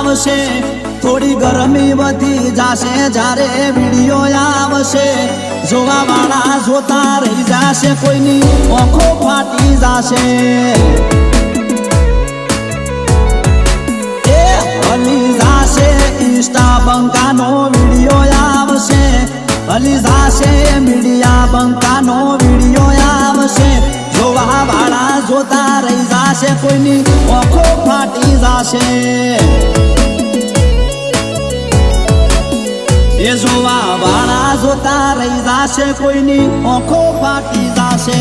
આવશે થોડી ગરમી વધી જાશે જ્યારે વિડિયો આવશે જોવા વાળા જોતા રહી જાશે કોઈની આંખો ફાટી જાશે એ હલી જાશે ઇન્સ્ટા બંકાનો વિડિયો આવશે હલી જાશે મીડિયા બંકાનો વિડિયો આવશે જોવા વાળા જોતા રહી જાશે કોઈની આંખો ફાટી જાશે એ જોવા વાળા જોતા રહી જાશે કોઈની આંખો ફાટી જાશે।